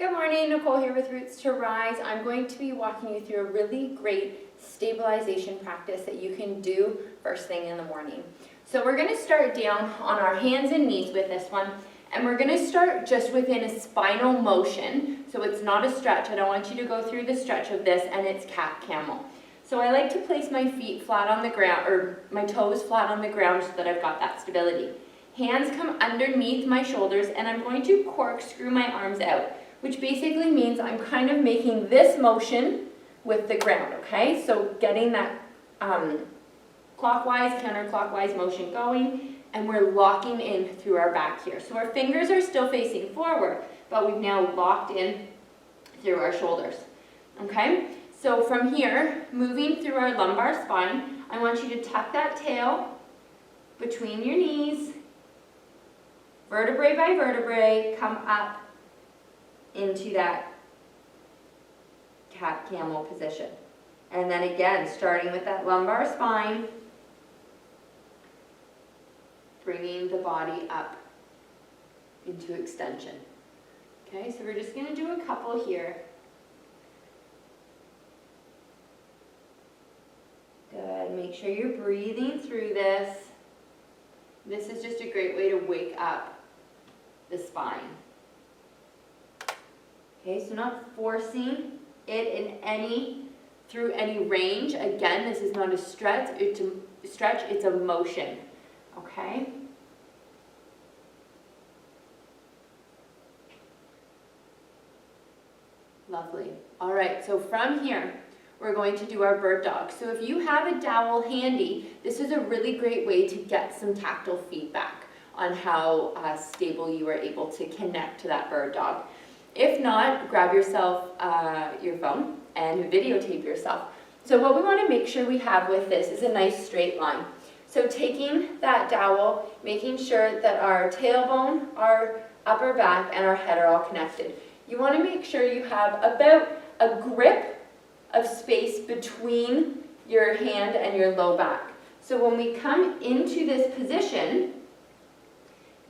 Good morning, Nicole here with Roots to Rise. I'm going to be walking you through a really great stabilization practice that you can do first thing in the morning. So we're going to start down on our hands and knees with this one, and we're going to start just within a spinal motion. So it's not a stretch. I don't want you to go through the stretch of this, and it's cat camel. So I like to place my feet flat on the ground, or my toes flat on the ground so that I've got that stability. Hands come underneath my shoulders, and I'm going to corkscrew my arms out, which basically means I'm kind of making this motion with the ground, okay? So getting that clockwise, counterclockwise motion going, and we're locking in through our back here. So our fingers are still facing forward, but we've now locked in through our shoulders, okay? So from here, moving through our lumbar spine, I want you to tuck that tail between your knees, vertebrae by vertebrae, come up into that cat camel position. And then again, starting with that lumbar spine, bringing the body up into extension. Okay, so we're just going to do a couple here. Good, make sure you're breathing through this. This is just a great way to wake up the spine. Okay, so not forcing it through any range. Again, this is not a stretch, it's a motion. Okay? Lovely. All right, so from here, we're going to do our bird dog. So if you have a dowel handy, this is a really great way to get some tactile feedback on how stable you are able to connect to that bird dog. If not, grab yourself your phone and videotape yourself. So what we want to make sure we have with this is a nice straight line. So taking that dowel, making sure that our tailbone, our upper back, and our head are all connected. You want to make sure you have about a grip of space between your hand and your low back. So when we come into this position,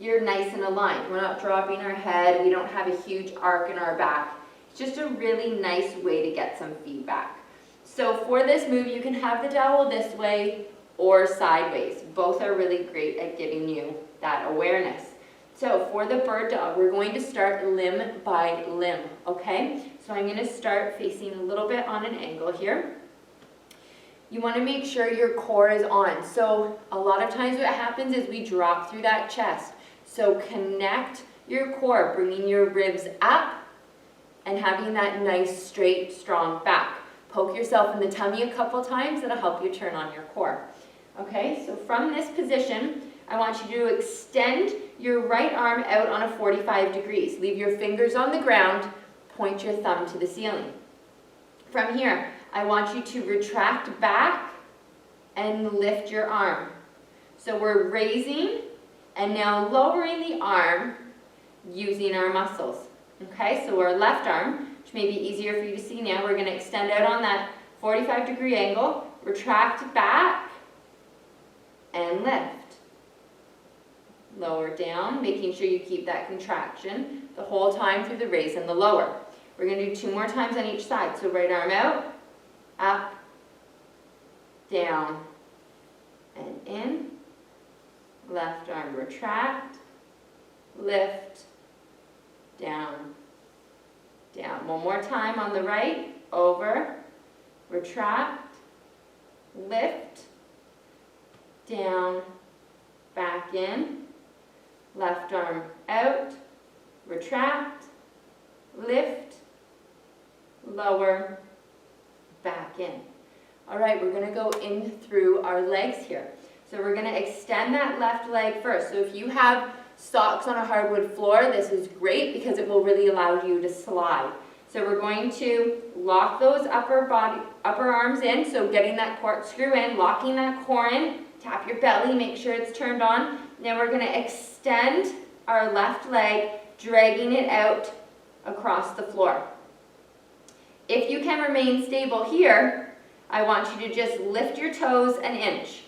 you're nice and aligned. We're not dropping our head. We don't have a huge arc in our back. It's just a really nice way to get some feedback. So for this move, you can have the dowel this way or sideways. Both are really great at giving you that awareness. So for the bird dog, we're going to start limb by limb, okay? So I'm going to start facing a little bit on an angle here. You want to make sure your core is on. So a lot of times what happens is we drop through that chest. So connect your core, bringing your ribs up and having that nice, straight, strong back. Poke yourself in the tummy a couple times. That'll help you turn on your core. Okay, so from this position, I want you to extend your right arm out on a 45 degrees. Leave your fingers on the ground. Point your thumb to the ceiling. From here, I want you to retract back and lift your arm. So we're raising and now lowering the arm using our muscles. Okay, so our left arm, which may be easier for you to see now, we're going to extend out on that 45-degree angle, retract back, and lift. Lower down, making sure you keep that contraction the whole time through the raise and the lower. We're going to do 2 more times on each side. So right arm out, up, down, and in. Left arm retract, lift, down, down. One more time on the right, over, retract, lift, down, back in. Left arm out, retract, lift, lower, back in. All right, we're going to go in through our legs here. So we're going to extend that left leg first. So if you have socks on a hardwood floor, this is great because it will really allow you to slide. So we're going to lock those upper arms in, so getting that corkscrew in, locking that core in, tap your belly, make sure it's turned on. Now we're going to extend our left leg, dragging it out across the floor. If you can remain stable here, I want you to just lift your toes an inch.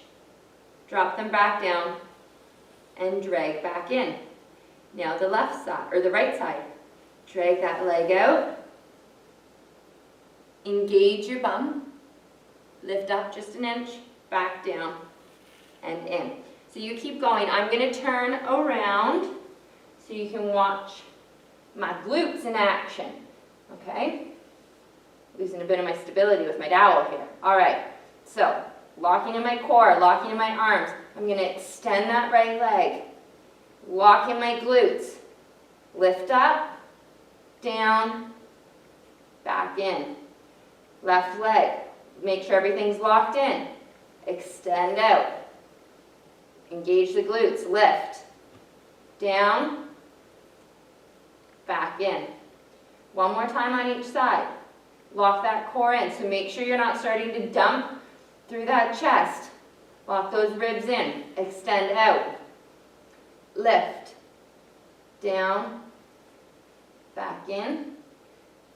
Drop them back down and drag back in. Now the left side, or the right side. Drag that leg out. Engage your bum. Lift up just an inch, back down, and in. So you keep going. I'm going to turn around so you can watch my glutes in action. Okay? Losing a bit of my stability with my dowel here. All right. So locking in my core, locking in my arms. I'm going to extend that right leg. Lock in my glutes. Lift up, down, back in. Left leg. Make sure everything's locked in. Extend out. Engage the glutes. Lift. Down. Back in. One more time on each side. Lock that core in. So make sure you're not starting to dump through that chest. Lock those ribs in. Extend out. Lift. Down. Back in.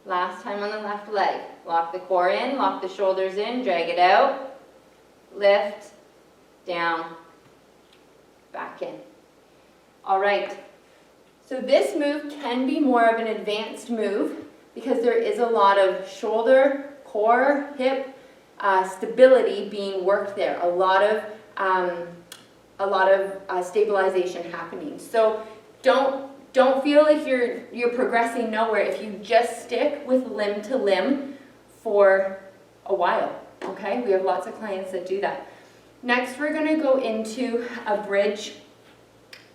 Last time on the left leg. Lock the core in, lock the shoulders in, drag it out. Lift, down, back in. All right. So this move can be more of an advanced move because there is a lot of shoulder, core, hip stability being worked there. A lot of stabilization happening. So don't feel like you're progressing nowhere if you just stick with limb to limb for a while, okay? We have lots of clients that do that. Next, we're gonna go into a bridge,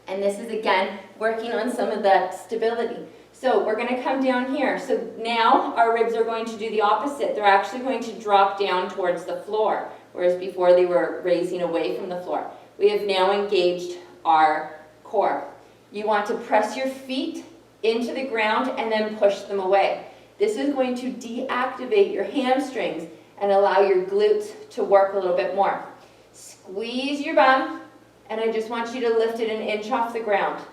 and this is, again, working on some of that stability. So we're gonna come down here. So now our ribs are going to do the opposite. They're actually going to drop down towards the floor, whereas before they were raising away from the floor. We have now engaged our core. You want to press your feet into the ground and then push them away. This is going to deactivate your hamstrings and allow your glutes to work a little bit more. Squeeze your bum, and I just want you to lift it an inch off the ground.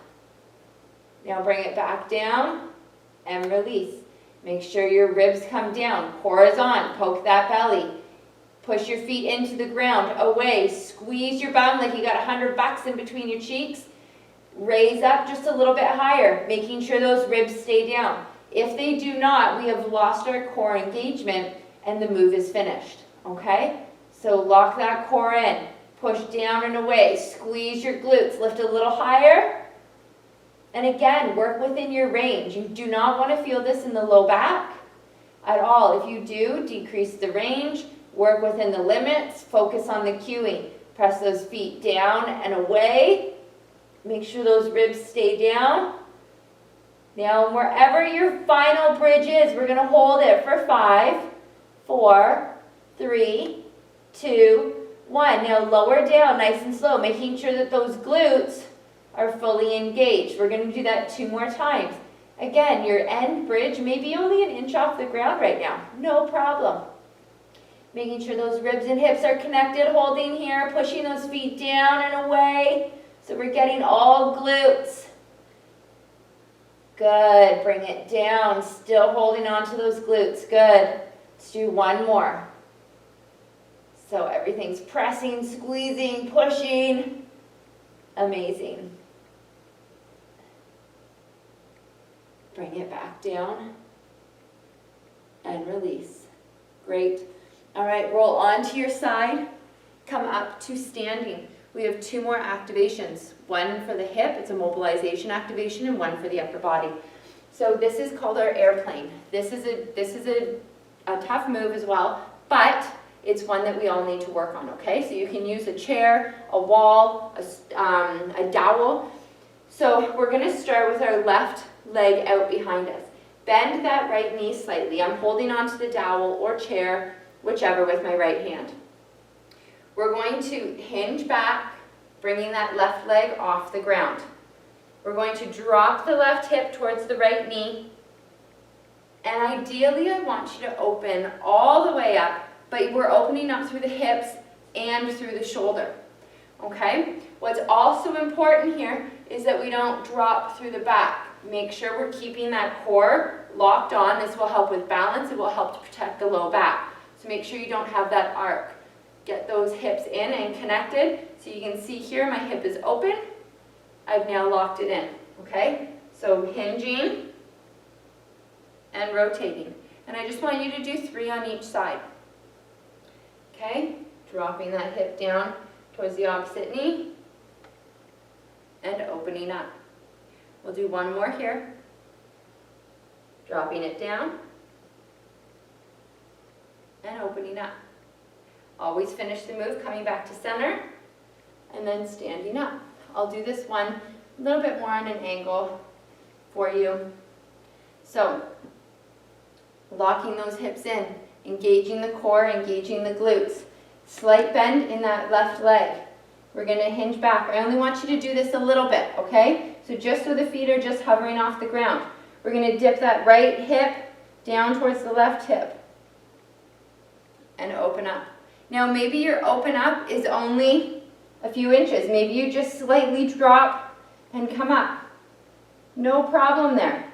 Now bring it back down and release. Make sure your ribs come down. Core is on. Poke that belly. Push your feet into the ground, away. Squeeze your bum like you got $100 in between your cheeks. Raise up just a little bit higher, making sure those ribs stay down. If they do not, we have lost our core engagement and the move is finished, okay? So lock that core in, push down and away, squeeze your glutes, lift a little higher. And again, work within your range. You do not want to feel this in the low back at all. If you do, decrease the range, work within the limits, focus on the cueing. Press those feet down and away. Make sure those ribs stay down. Now, wherever your final bridge is, we're going to hold it for 5, 4, 3, 2, 1. Now, lower down nice and slow, making sure that those glutes are fully engaged. We're going to do that 2 more times. Again, your end bridge may be only an inch off the ground right now. No problem. Making sure those ribs and hips are connected, holding here, pushing those feet down and away. So we're getting all glutes. Good. Bring it down. Still holding on to those glutes. Good. Let's do 1 more. So everything's pressing, squeezing, pushing. Amazing. Bring it back down and release. Great. All right, roll onto your side. Come up to standing. We have 2 more activations. 1 for the hip, it's a mobilization activation, and 1 for the upper body. So this is called our airplane. This is a tough move as well, but it's one that we all need to work on, okay? So you can use a chair, a wall, a dowel. So we're gonna start with our left leg out behind us. Bend that right knee slightly. I'm holding onto the dowel or chair, whichever, with my right hand. We're going to hinge back, bringing that left leg off the ground. We're going to drop the left hip towards the right knee. And ideally, I want you to open all the way up, but we're opening up through the hips and through the shoulder. Okay? What's also important here is that we don't drop through the back. Make sure we're keeping that core locked on. This will help with balance. It will help to protect the low back. So make sure you don't have that arc. Get those hips in and connected. So you can see here my hip is open. I've now locked it in. Okay? So hinging, and rotating. And I just want you to do 3 on each side. Okay, dropping that hip down towards the opposite knee and opening up. We'll do 1 more here. Dropping it down and opening up. Always finish the move coming back to center and then standing up. I'll do this one a little bit more on an angle for you. So, locking those hips in, engaging the core, engaging the glutes. Slight bend in that left leg. We're going to hinge back. I only want you to do this a little bit, okay? So just so the feet are just hovering off the ground. We're going to dip that right hip down towards the left hip and open up. Now maybe your open up is only a few inches. Maybe you just slightly drop and come up. No problem there.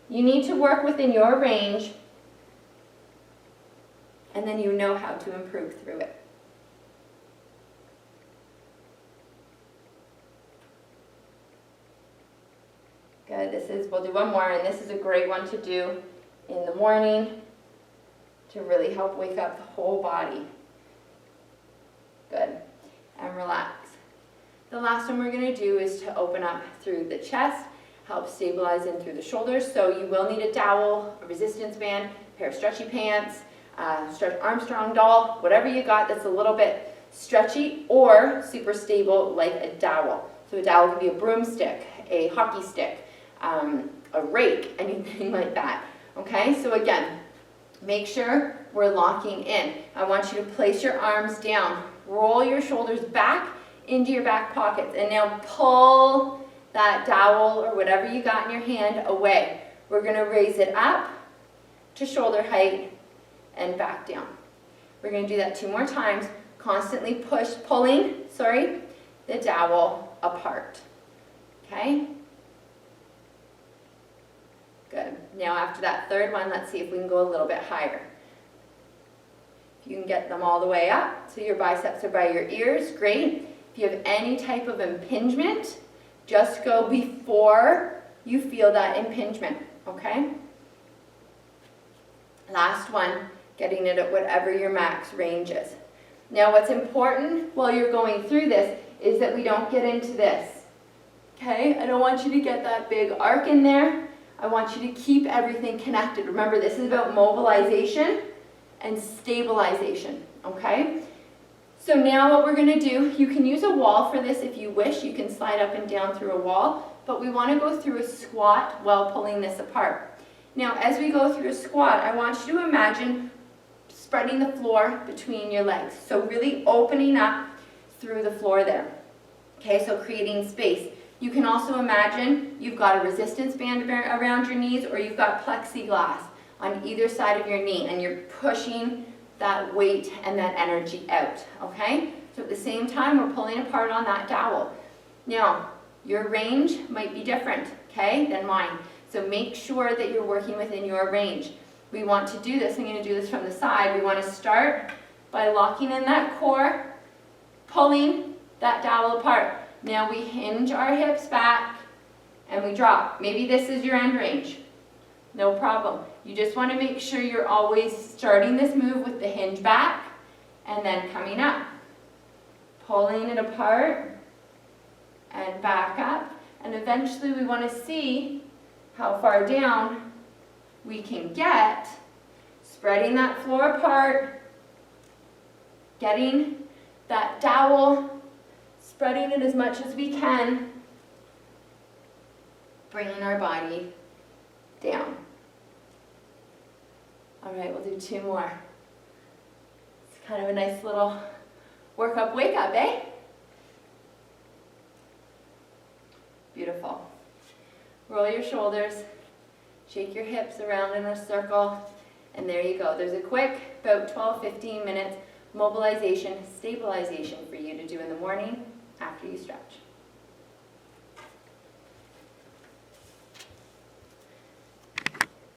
You need to work within your range, and then you know how to improve through it. Good, we'll do 1 more, and this is a great one to do in the morning to really help wake up the whole body. Good, and relax. The last one we're going to do is to open up through the chest, help stabilize in through the shoulders. So you will need a dowel, a resistance band, a pair of stretchy pants, stretch Armstrong doll, whatever you got that's a little bit stretchy or super stable like a dowel. So a dowel could be a broomstick, a hockey stick, a rake, anything like that. Okay, so again, make sure we're locking in. I want you to place your arms down, roll your shoulders back into your back pockets, and now pull that dowel or whatever you got in your hand away. We're going to raise it up to shoulder height and back down. We're going to do that 2 more times, constantly pulling the dowel apart. Okay? Good. Now after that 3rd one, let's see if we can go a little bit higher. If you can get them all the way up, so your biceps are by your ears, great. If you have any type of impingement, just go before you feel that impingement, okay? Last one, getting it at whatever your max range is. Now what's important while you're going through this is that we don't get into this, okay? I don't want you to get that big arc in there. I want you to keep everything connected. Remember, this is about mobilization and stabilization, okay? So now what we're going to do, you can use a wall for this if you wish. You can slide up and down through a wall, but we want to go through a squat while pulling this apart. Now, as we go through a squat, I want you to imagine spreading the floor between your legs. So really opening up through the floor there. Okay, so creating space. You can also imagine you've got a resistance band around your knees, or you've got plexiglass on either side of your knee, and you're pushing that weight and that energy out, okay? So at the same time, we're pulling apart on that dowel. Now, your range might be different, okay, than mine. So make sure that you're working within your range. We want to do this, I'm going to do this from the side. We want to start by locking in that core, pulling that dowel apart. Now we hinge our hips back and we drop. Maybe this is your end range. No problem. You just want to make sure you're always starting this move with the hinge back and then coming up. Pulling it apart and back up. And eventually we want to see how far down we can get. Spreading that floor apart. Getting that dowel. Spreading it as much as we can. Bringing our body down. All right, we'll do 2 more. It's kind of a nice little work-up, wake-up, eh? Beautiful. Roll your shoulders, shake your hips around in a circle, and there you go. There's a quick, about 12-15 minutes mobilization, stabilization for you to do in the morning after you stretch.